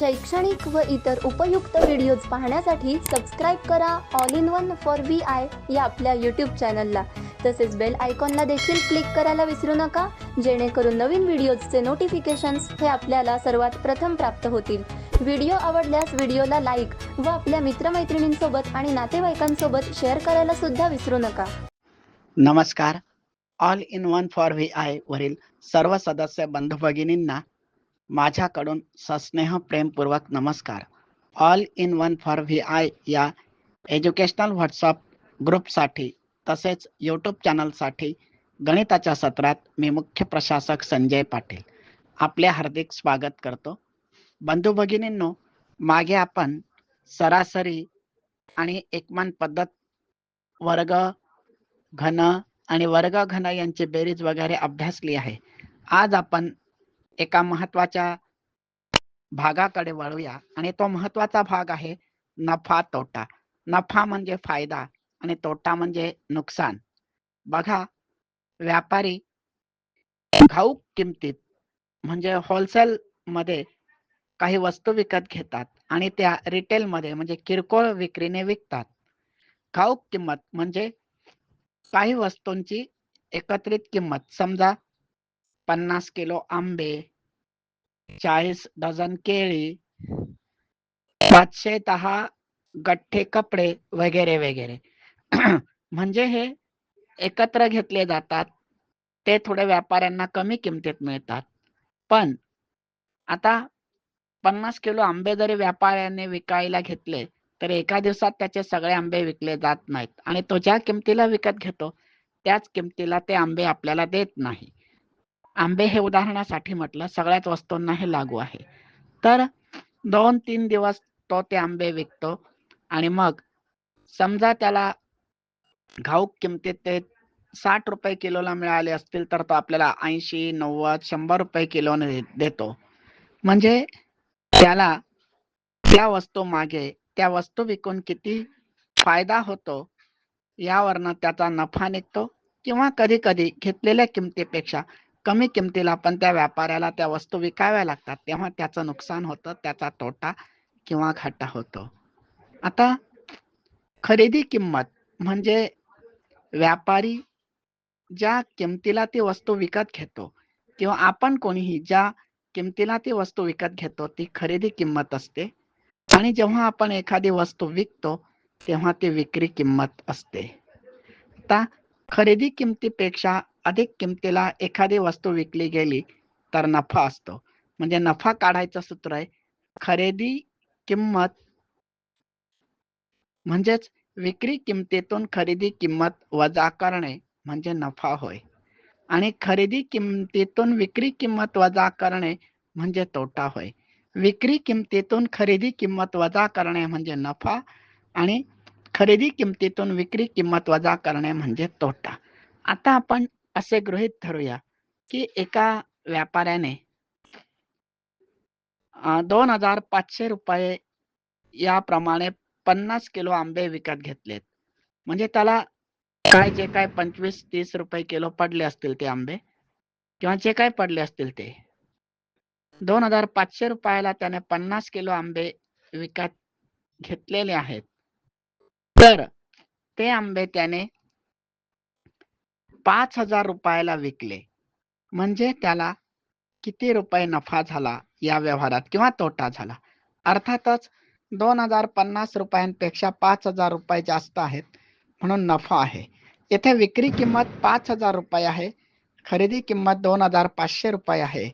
शैक्षणिक व इतर उपयुक्त व्हिडिओज पाहण्यासाठी सबस्क्राईब करा all in one for VI या आपल्या यूट्यूब चॅनलला. तसेच बेल आयकॉनला देखील क्लिक करायला विसरू नका, जेणेकरून नवीन व्हिडिओजचे नोटिफिकेशन्स हे आपल्याला सर्वात प्रथम प्राप्त होतील. व्हिडिओ आवडल्यास व्हिडिओला लाईक व आपल्या मित्रमैत्रिणींसोबत आणि नातेवाईकांसोबत शेअर करायला सुद्धा विसरू नका. नमस्कार. All in one for VI वरील सर्व सदस्य बंधू भगिनींना माझ्याकडून सस्नेह प्रेमपूर्वक नमस्कार. All in one for VI या एज्युकेशनल व्हॉट्सअप ग्रुपसाठी तसेच यूट्यूब चॅनलसाठी गणिताच्या सत्रात मी मुख्य प्रशासक संजय पाटील आपले हार्दिक स्वागत करतो. बंधू भगिनींनो, मागे आपण सरासरी आणि एकमान पद्धत, वर्ग घन आणि वर्ग घन यांची बेरीज वगैरे अभ्यासली आहे. आज आपण एका महत्वाच्या भागाकडे वळूया आणि तो महत्वाचा भाग आहे नफा तोटा. नफा म्हणजे फायदा आणि तोटा म्हणजे नुकसान. बघा, व्यापारी घाऊक किमतीत म्हणजे होलसेल मध्ये काही वस्तू विकत घेतात आणि त्या रिटेल मध्ये म्हणजे किरकोळ विक्रीने विकतात. घाऊक किंमत म्हणजे काही वस्तूंची एकत्रित किंमत, समजा 50 किलो आंबे, 40 डझन केळी, 510 गठ्ठे कपडे वगैरे वगैरे. म्हणजे हे एकत्र घेतले जातात, ते थोडे व्यापाऱ्यांना कमी किमतीत मिळतात. पण आता 50 किलो आंबे जरी व्यापाऱ्याने विकायला घेतले तर एका दिवसात त्याचे सगळे आंबे विकले जात नाहीत आणि तो ज्या किमतीला विकत घेतो त्याच किमतीला ते आंबे आपल्याला देत नाही. आंबे हे उदाहरणासाठी म्हटलं, सगळ्याच वस्तूंना हे लागू आहे. तर 2-3 दिवस तो ते आंबे विकतो आणि मग समजा त्याला घाऊक किमतीत ते 60 रुपये किलोला मिळाले असतील तर तो आपल्याला 80, 90, 100 रुपये किलोने देतो. म्हणजे त्याला त्या वस्तू मागे त्या वस्तू विकून किती फायदा होतो यावरनं त्याचा नफा निघतो, किंवा कधी कधी घेतलेल्या किमतीपेक्षा कमी किमतीला पण त्या व्यापाऱ्याला त्या वस्तू विकाव्या लागतात, तेव्हा त्याचं नुकसान होतं, त्याचा तोटा किंवा घाटा होतो. आता खरेदी किंमत म्हणजे व्यापारी ज्या किमतीला ती वस्तू विकत घेतो किंवा आपण कोणीही ज्या किमतीला ती वस्तू विकत घेतो ती खरेदी किंमत असते. आणि जेव्हा आपण एखादी वस्तू विकतो तेव्हा ती विक्री किंमत असते. आता खरेदी किमतीपेक्षा अधिक किमतीला एखादी वस्तू विकली गेली तर नफा असतो. म्हणजे नफा काढायचं सूत्र आहे खरेदी किंमत म्हणजेच विक्री किमतीतून खरेदी किंमत वजा करणे म्हणजे नफा होय. आणि खरेदी किमतीतून विक्री किंमत वजा करणे म्हणजे तोटा होय. विक्री किमतीतून खरेदी किंमत वजा करणे म्हणजे नफा आणि खरेदी किमतीतून विक्री किंमत वजा करणे म्हणजे तोटा. आता आपण असे गृहीत धरूया की एका व्यापाऱ्याने 2500 रुपये याप्रमाणे 50 किलो आंबे विकत घेतलेत. म्हणजे त्याला काय जे काय 25-30 रुपये किलो पडले असतील ते आंबे, किंवा जे काय पडले असतील ते 2500 रुपयाला त्याने 50 किलो आंबे विकत घेतलेले आहेत. तर ते आंबे त्याने 5000 रुपयाला विकले. म्हणजे त्याला किती रुपये नफा झाला या व्यवहारात किंवा तोटा झाला? अर्थातच 2050 रुपयांपेक्षा 5000 रुपये जास्त आहेत म्हणून नफा आहे. येथे विक्री किंमत 5000 रुपये आहे, खरेदी किंमत 2500 रुपये आहे.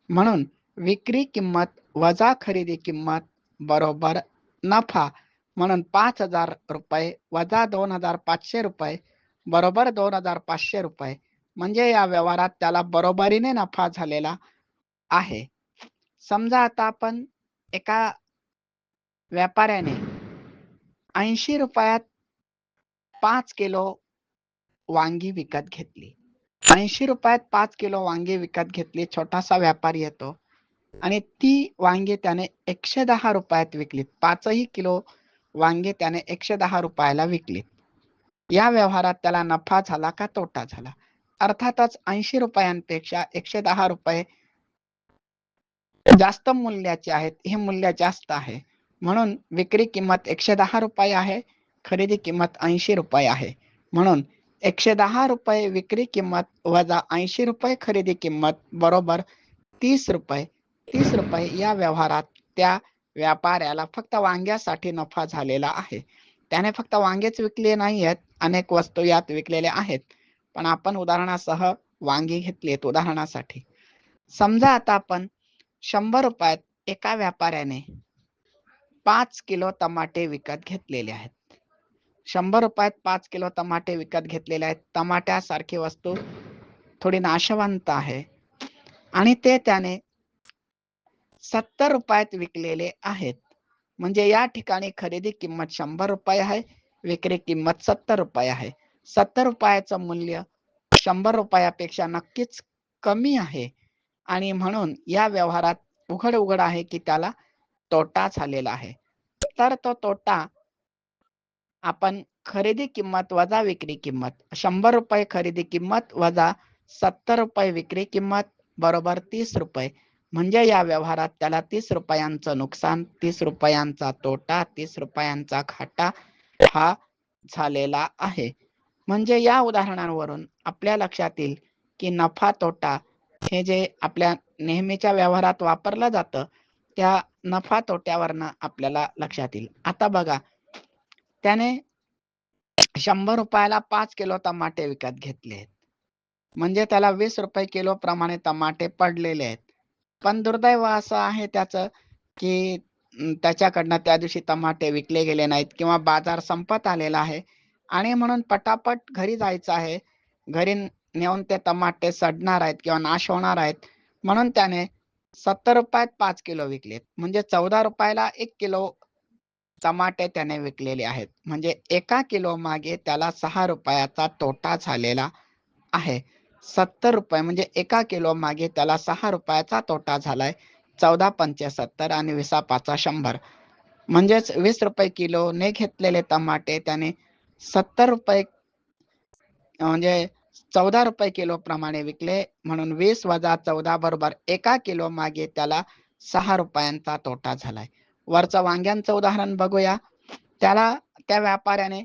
म्हणून विक्री किंमत वजा खरेदी किंमत बरोबर नफा. म्हणून 5000 रुपये वजा 2500 रुपये बरोबर 2500 रुपये. म्हणजे या व्यवहारात त्याला बरोबरीने नफा झालेला आहे. समजा आता आपण एका व्यापाऱ्याने 80 रुपयात 5 किलो वांगी विकत घेतली. 80 रुपयात 5 किलो वांगी विकत घेतली. छोटासा व्यापारी येतो आणि ती वांगी त्याने 110 रुपयात विकली. 5ही किलो वांगी त्याने 110 रुपयाला विकली. या व्यवहारात त्याला नफा झाला का तोटा झाला? अर्थातच 80 रुपयांपेक्षा 110 रुपये जास्त मूल्याचे आहेत, हे मूल्य जास्त आहे. म्हणून विक्री किंमत 110 रुपये आहे, खरेदी किंमत 80 रुपये आहे. म्हणून 110 रुपये विक्री किंमत वजा 80 रुपये खरेदी किंमत बरोबर 30 रुपये. 30 रुपये या व्यवहारात त्या व्यापाऱ्याला फक्त वांग्यासाठी नफा झालेला आहे. त्याने फक्त वांगेच विकले नाही आहेत, अनेक वस्तू यात विकलेल्या आहेत. पण आपण उदाहरणासह वांगी घेतली आहेत उदाहरणासाठी. समजा आता आपण 100 रुपयात एका व्यापाऱ्याने 5 किलो टमाटे विकत घेतलेले आहेत. 100 रुपयात 5 किलो टमाटे विकत घेतलेले आहेत. टमाट्यासारखी वस्तू थोडी नाशवंत आहे आणि ते त्याने 70 रुपयात विकलेले आहेत. म्हणजे या ठिकाणी खरेदी किंमत 100 रुपये आहे, विक्री किंमत 70 रुपये आहे. 70 रुपयाचं मूल्य 100 रुपयापेक्षा नक्कीच कमी आहे आणि म्हणून या व्यवहारात उघड आहे की त्याला तोटा झालेला आहे. तर तो तोटा आपण खरेदी किंमत वजा विक्री किंमत, 100 रुपये खरेदी किंमत वजा 70 रुपये विक्री किंमत बरोबर 30 रुपये. म्हणजे या व्यवहारात त्याला 30 रुपयांचं नुकसान, 30 रुपयांचा तोटा, 30 रुपयांचा घाटा हा झालेला आहे. म्हणजे या उदाहरणांवरून आपल्या लक्षात येईल की नफा तोटा हे जे आपल्या नेहमीच्या व्यवहारात वापरलं जातं, त्या नफा तोट्यावरनं आपल्याला लक्षात येईल. आता बघा, त्याने 100 रुपयाला 5 किलो टमाटे विकत घेतले आहेत. म्हणजे त्याला 20 रुपये किलो प्रमाणे टमाटे पडलेले आहेत. पण दुर्दैव असं आहे त्याचं की त्याच्याकडनं त्या दिवशी टमाटे विकले गेले नाहीत किंवा बाजार संपत आलेला आहे आणि म्हणून पटापट घरी जायचं आहे. घरी नेऊन ते टमाटे सडणार आहेत किंवा नाश होणार आहेत. म्हणून त्याने 70 रुपयात 5 किलो विकलेत. म्हणजे 14 रुपयाला 1 किलो टमाटे त्याने विकलेले आहेत. म्हणजे एका किलो मागे त्याला 6 रुपयाचा तोटा झालेला आहे. 70 रुपये म्हणजे एका किलो मागे त्याला 6 रुपयाचा तोटा झालाय. 14 पंचे 70 आणि 20 पाचा 100. म्हणजेच 20 रुपये किलोने घेतलेले टमाटे त्याने 70 रुपये म्हणजे 14 रुपये किलो प्रमाणे विकले. म्हणून 20 वजा 14 बरोबर एका किलो मागे त्याला 6 रुपयांचा तोटा झालाय. वरचं वांग्यांचं उदाहरण बघूया. त्याला त्या व्यापाऱ्याने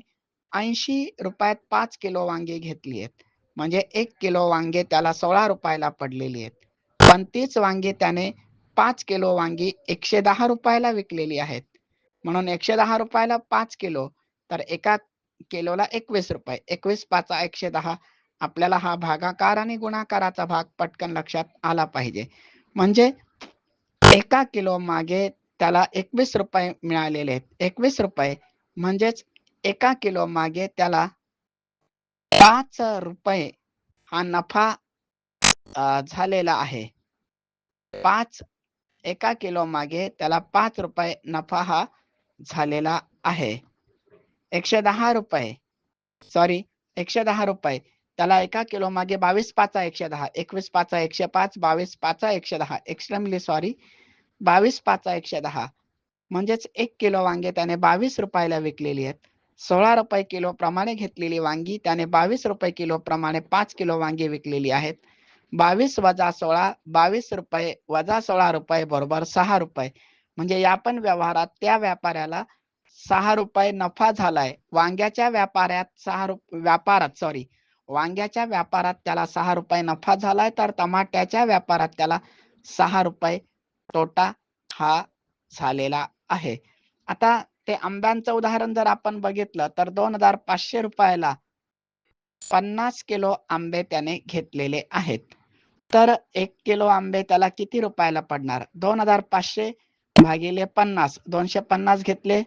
80 रुपयात 5 किलो वांगे घेतली आहेत. म्हणजे 1 किलो वांगे त्याला 16 रुपयाला पडलेली आहेत. पण तीच वांगी त्याने 5 किलो वांगी 110 रुपयाला विकलेली आहेत. म्हणून 110 रुपयाला 5 किलो, तर एका किलोला 21 रुपये. 21 पाचा 110. आपल्याला हा भागाकार आणि गुणाकाराचा भाग पटकन लक्षात आला पाहिजे. म्हणजे एका किलो मागे त्याला 21 रुपये मिळालेले आहेत. 21 रुपये म्हणजेच एका किलो मागे त्याला 5 रुपये हा नफा झालेला आहे. 5 एका किलो मागे त्याला 5 रुपये नफा हा झालेला आहे. 110 रुपये सॉरी 110 रुपये त्याला एका किलो मागे 22 पाचा 110, 21 पाचा 105, 22 पाचा 110, एक्स्ट्रीमली सॉरी 22 पाचा 110. म्हणजेच 1 किलो वांगे त्याने 22 रुपयाला विकलेली आहेत. 16 रुपये किलो प्रमाणे घेतलेली वांगी त्याने 22 रुपये किलो प्रमाणे 5 किलो वांगी विकलेली आहेत. 22 वजा 16, 22 रुपये वजा 16 रुपये बरोबर 6 रुपये. म्हणजे या पण व्यवहारात त्या व्यापाऱ्याला 6 रुपये नफा झालाय. वांग्याच्या व्यापारात त्याला 6 रुपये नफा झालाय, तर टमाट्याच्या व्यापारात त्याला 6 रुपये तोटा हा झालेला आहे. आता ते आंब्यांचं उदाहरण जर आपण बघितलं तर 2500 रुपयाला 50 किलो आंबे त्याने घेतलेले आहेत. तर 1 किलो आंबे त्याला किती रुपयाला पडणार? 2500 भागिले 50. 250 घेतले.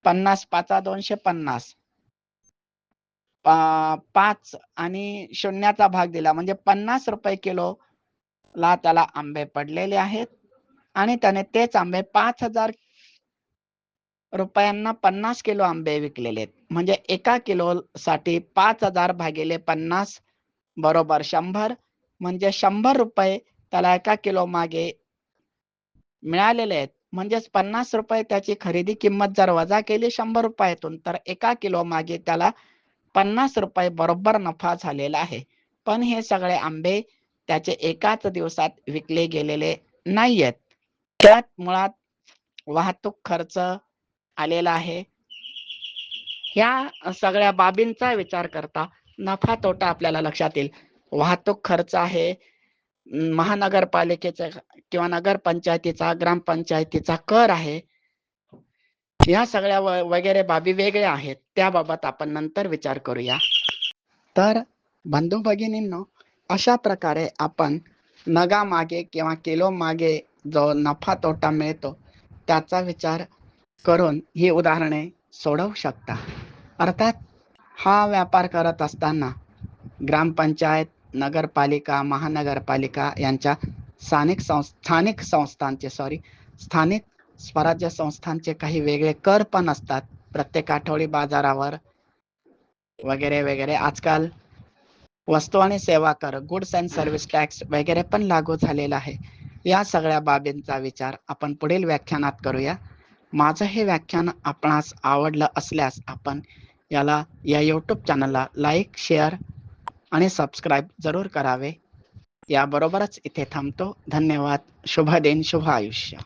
50 पाचा 250. 5 आणि शून्याचा भाग दिला म्हणजे 50 रुपये किलो ला त्याला आंबे पडलेले आहेत आणि त्याने तेच आंबे 5000 रुपयांना 50 किलो आंबे विकलेले आहेत. म्हणजे एका किलो साठी 5000 भागिले 50 बरोबर 100. म्हणजे 100 रुपये त्याला एका किलो मागे मिळालेले आहेत. म्हणजेच 50 रुपये त्याची खरेदी किंमत जर वजा केली 100 रुपयातून, तर एका किलो मागे त्याला 50 रुपये बरोबर नफा झालेला आहे. पण हे सगळे आंबे त्याचे एकाच दिवसात विकले गेलेले नाही आहेत. त्यात मुळात वाहतूक खर्च आलेला आहे. ह्या सगळ्या बाबींचा विचार करता नफा तोटा आपल्याला लक्षात येईल. वाहतूक खर्च आहे, महानगरपालिकेचा किंवा नगरपंचायतीचा, ग्रामपंचायतीचा कर आहे. या सगळ्या वगैरे बाबी वेगळ्या आहेत. त्याबाबत आपण नंतर विचार करूया. तर बंधू भगिनींनो, अशा प्रकारे आपण नगामागे किंवा किलो मागे जो नफा तोटा मिळतो त्याचा विचार करून ही उदाहरणे सोडवू शकता. अर्थात हा व्यापार करत असताना ग्रामपंचायत, नगरपालिका, महानगरपालिका यांच्या स्थानिक स्वराज्य संस्थांचे काही वेगळे कर पण असतात. प्रत्येक आठवडी बाजारावर वगैरे वगैरे आजकाल वस्तू आणि सेवा कर, गुड्स अँड सर्व्हिस टॅक्स वगैरे पण लागू झालेला आहे. या सगळ्या बाबींचा विचार आपण पुढील व्याख्यानात करूया. माझं हे व्याख्यान आपणास आवडलं असल्यास आपण या YouTube चॅनलला लाईक, शेअर आणि सबस्क्राईब जरूर करावे. याबरोबरच इथे थांबतो. धन्यवाद. शुभ दिन, शुभ आयुष्य.